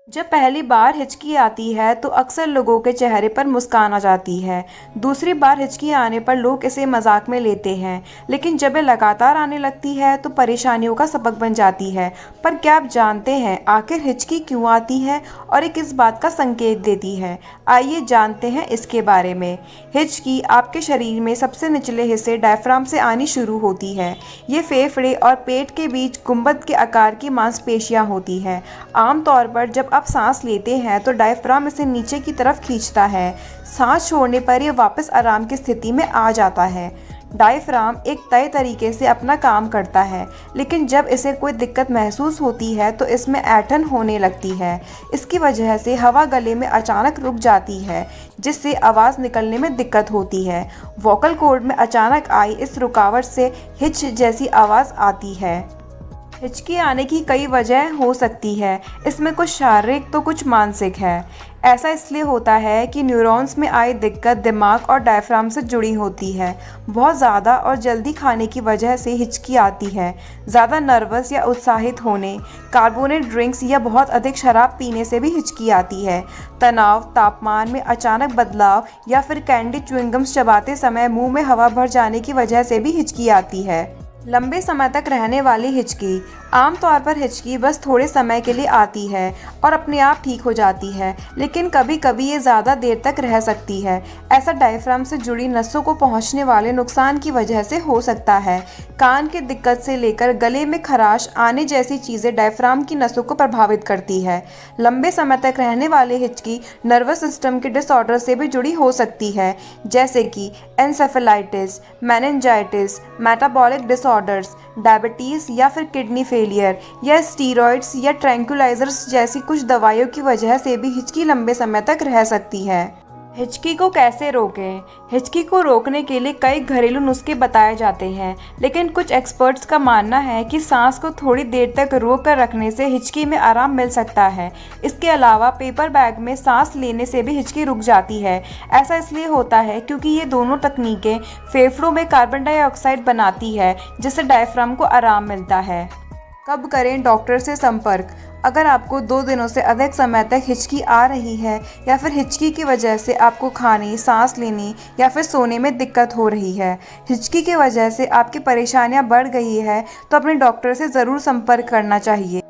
जब पहली बार हिचकी आती है तो अक्सर लोगों के चेहरे पर मुस्कान आ जाती है। दूसरी बार हिचकी आने पर लोग इसे मजाक में लेते हैं, लेकिन जब ये लगातार आने लगती है तो परेशानियों का सबक बन जाती है। पर क्या आप जानते हैं आखिर हिचकी क्यों आती है और ये किस बात का संकेत देती है? आइए जानते हैं इसके बारे में। हिचकी आपके शरीर में सबसे निचले हिस्से डायफ्राम से आनी शुरू होती है। ये फेफड़े और पेट के बीच गुंबद के आकार की मांसपेशियां होती हैं। आमतौर पर जब आप सांस लेते हैं तो डायफ्राम इसे नीचे की तरफ खींचता है। सांस छोड़ने पर यह वापस आराम की स्थिति में आ जाता है। डायफ्राम एक तय तरीके से अपना काम करता है, लेकिन जब इसे कोई दिक्कत महसूस होती है तो इसमें ऐंठन होने लगती है। इसकी वजह से हवा गले में अचानक रुक जाती है, जिससे आवाज़ निकलने में दिक्कत होती है। वोकल कॉर्ड में अचानक आई इस रुकावट से हिच जैसी आवाज़ आती है। हिचकी आने की कई वजह हो सकती है। इसमें कुछ शारीरिक तो कुछ मानसिक है। ऐसा इसलिए होता है कि न्यूरॉन्स में आई दिक्कत दिमाग और डायफ्राम से जुड़ी होती है। बहुत ज़्यादा और जल्दी खाने की वजह से हिचकी आती है। ज़्यादा नर्वस या उत्साहित होने, कार्बोनेट ड्रिंक्स या बहुत अधिक शराब पीने से भी हिचकी आती है। तनाव, तापमान में अचानक बदलाव या फिर कैंडी च्युइंगम्स चबाते समय मुंह में हवा भर जाने की वजह से भी हिचकी आती है। लंबे समय तक रहने वाली हिचकी। आमतौर पर हिचकी बस थोड़े समय के लिए आती है और अपने आप ठीक हो जाती है, लेकिन कभी कभी ये ज़्यादा देर तक रह सकती है। ऐसा डायफ्राम से जुड़ी नसों को पहुंचने वाले नुकसान की वजह से हो सकता है। कान की दिक्कत से लेकर गले में खराश आने जैसी चीज़ें डायफ्राम की नसों को प्रभावित करती है। लंबे समय तक रहने वाली हिचकी नर्वस सिस्टम के डिसऑर्डर से भी जुड़ी हो सकती है, जैसे कि encephalitis, meningitis, metabolic disorders, diabetes या फिर किडनी फेलियर या स्टीरॉयड्स या ट्रैंक्विलाइजर्स जैसी कुछ दवाइयों की वजह से भी हिचकी लंबे समय तक रह सकती है। हिचकी को कैसे रोकें? हिचकी को रोकने के लिए कई घरेलू नुस्खे बताए जाते हैं, लेकिन कुछ एक्सपर्ट्स का मानना है कि सांस को थोड़ी देर तक रोक कर रखने से हिचकी में आराम मिल सकता है। इसके अलावा पेपर बैग में सांस लेने से भी हिचकी रुक जाती है। ऐसा इसलिए होता है क्योंकि ये दोनों तकनीकें फेफड़ों में कार्बन डाइऑक्साइड बनाती है, जिससे डायफ्राम को आराम मिलता है। कब करें डॉक्टर से संपर्क? अगर आपको 2 दिनों से अधिक समय तक हिचकी आ रही है या फिर हिचकी की वजह से आपको खाने, सांस लेने या फिर सोने में दिक्कत हो रही है, हिचकी की वजह से आपकी परेशानियां बढ़ गई है, तो अपने डॉक्टर से ज़रूर संपर्क करना चाहिए।